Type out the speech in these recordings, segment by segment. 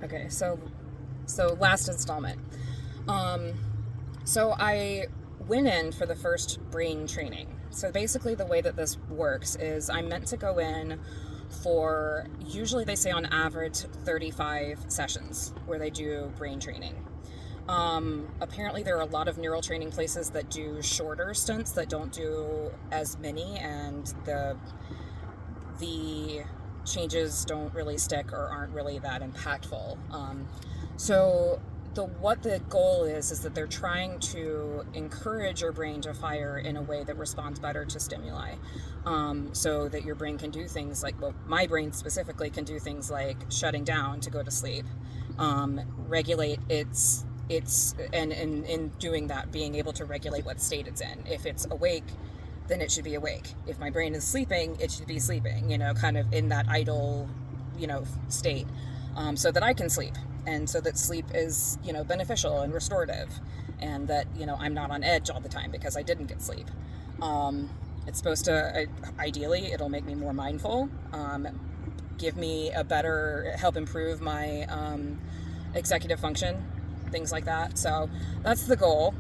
Okay, so last installment. Um, so I went in for the first brain training. So basically, the way that this works is I'm meant to go in for, usually they say on average 35 sessions where they do brain training. Apparently, there are a lot of neural training places that do shorter stints that don't do as many, and the changes don't really stick or aren't really that impactful. So what the goal is that they're trying to encourage your brain to fire in a way that responds better to stimuli, so that your brain can do things like, well, my brain specifically can do things like shutting down to go to sleep, regulate and in doing that, being able to regulate what state it's in. If it's awake, then it should be awake. If my brain is sleeping, it should be sleeping, kind of in that idle, state, so that I can sleep, and so that sleep is, beneficial and restorative, and that, I'm not on edge all the time because I didn't get sleep. It's supposed to, ideally, it'll make me more mindful, give me help improve my executive function, things like that. So that's the goal.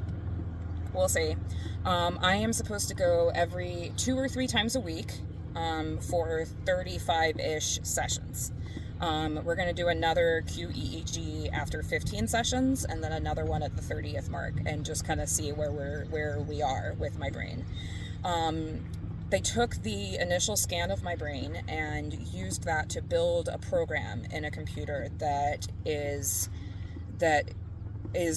We'll see. I am supposed to go every 2 or 3 times a week, for 35-ish sessions. We're going to do another QEEG after 15 sessions, and then another one at the 30th mark, and just kind of see where we are with my brain. They took the initial scan of my brain and used that to build a program in a computer that is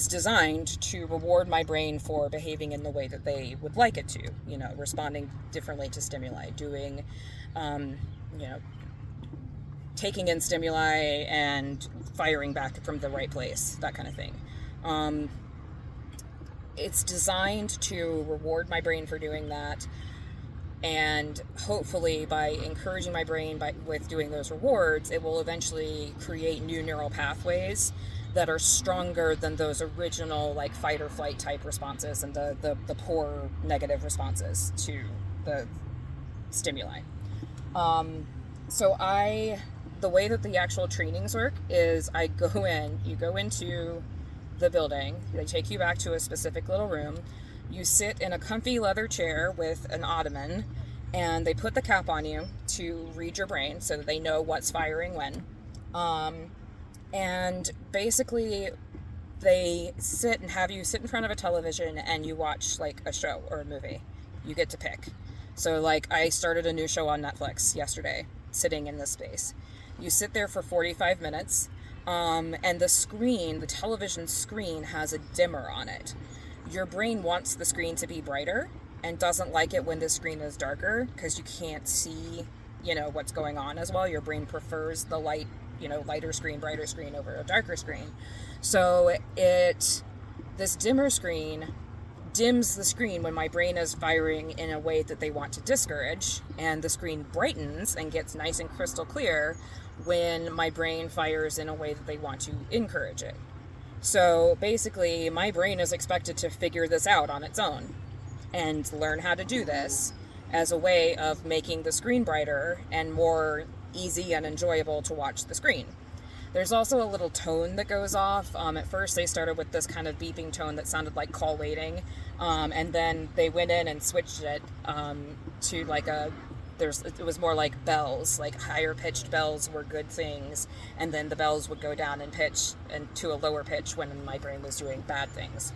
designed to reward my brain for behaving in the way that they would like it to, responding differently to stimuli, doing, taking in stimuli and firing back from the right place, that kind of thing. It's designed to reward my brain for doing that, and hopefully by encouraging my brain with doing those rewards, it will eventually create new neural pathways that are stronger than those original, like, fight or flight type responses and the poor negative responses to the stimuli. So the way that the actual trainings work is you go into the building, they take you back to a specific little room, you sit in a comfy leather chair with an ottoman, and they put the cap on you to read your brain so that they know what's firing when. And basically, they have you sit in front of a television and you watch, like, a show or a movie. You get to pick. So, like, I started a new show on Netflix yesterday, sitting in this space. You sit there for 45 minutes, and the television screen has a dimmer on it. Your brain wants the screen to be brighter and doesn't like it when the screen is darker because you can't see, what's going on as well. Your brain prefers the light, lighter screen, brighter screen over a darker screen. So this dimmer screen dims the screen when my brain is firing in a way that they want to discourage, and the screen brightens and gets nice and crystal clear when my brain fires in a way that they want to encourage it. So basically, my brain is expected to figure this out on its own and learn how to do this as a way of making the screen brighter and more easy and enjoyable to watch the screen. There's also a little tone that goes off. At first, they started with this kind of beeping tone that sounded like call waiting, and then they went in and switched it to like it was more like bells, like higher pitched bells were good things, and then the bells would go down in pitch and to a lower pitch when my brain was doing bad things.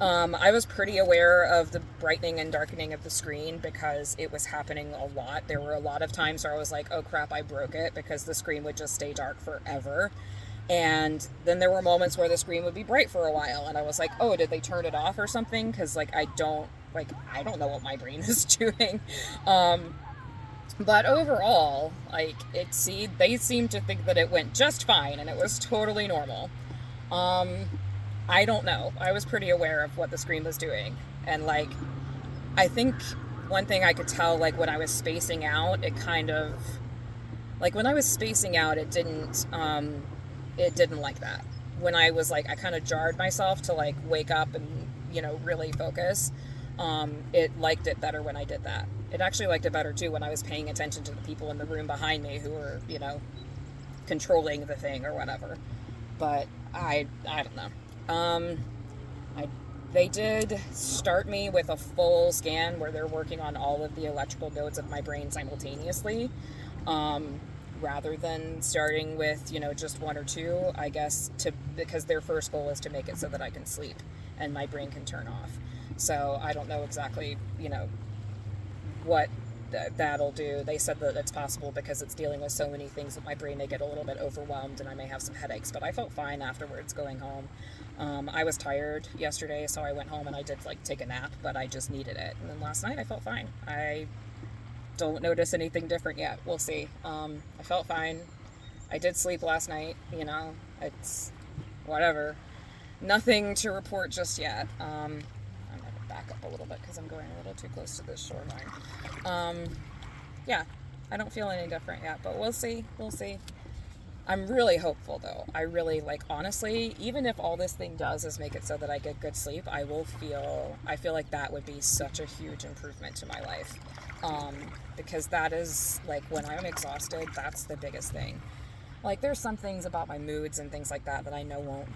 I was pretty aware of the brightening and darkening of the screen because it was happening a lot. There were a lot of times where I was like, oh crap, I broke it, because the screen would just stay dark forever. And then there were moments where the screen would be bright for a while, and I was like, oh, did they turn it off or something? Because I don't know what my brain is doing. But overall, they seemed to think that it went just fine and it was totally normal. I don't know. I was pretty aware of what the screen was doing. And, I think one thing I could tell, when I was spacing out, it kind of, when I was spacing out, it didn't like that. When I was, I kind of jarred myself to, wake up and, really focus. It liked it better when I did that. It actually liked it better, too, when I was paying attention to the people in the room behind me who were, controlling the thing or whatever. but I don't know. I They did start me with a full scan where they're working on all of the electrical nodes of my brain simultaneously, um, rather than starting with just one or two. I guess because their first goal is to make it so that I can sleep and my brain can turn off. So I don't know exactly what that'll do. They said that it's possible because it's dealing with so many things that my brain may get a little bit overwhelmed and I may have some headaches, but I felt fine afterwards going home. I was tired yesterday, so I went home and I did take a nap, but I just needed it. And then last night I felt fine. I don't notice anything different yet. We'll see. I felt fine. I did sleep last night. It's whatever. Nothing to report just yet. I'm going to back up a little bit because I'm going a little too close to this shoreline. Yeah, I don't feel any different yet, but we'll see. We'll see. I'm really hopeful, though. I really, honestly, even if all this thing does is make it so that I get good sleep, I feel like that would be such a huge improvement to my life. Because that is, when I'm exhausted, that's the biggest thing. There's some things about my moods and things like that I know won't,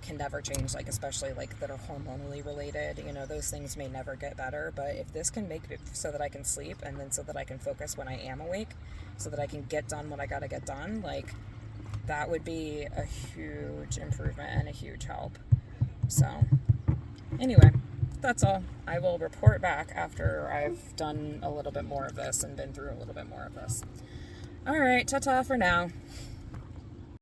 can never change, especially, that are hormonally related. Those things may never get better, but if this can make it so that I can sleep and then so that I can focus when I am awake, so that I can get done what I gotta get done, that would be a huge improvement and a huge help. So, anyway, that's all. I will report back after I've done a little bit more of this and been through a little bit more of this. All right, ta-ta for now.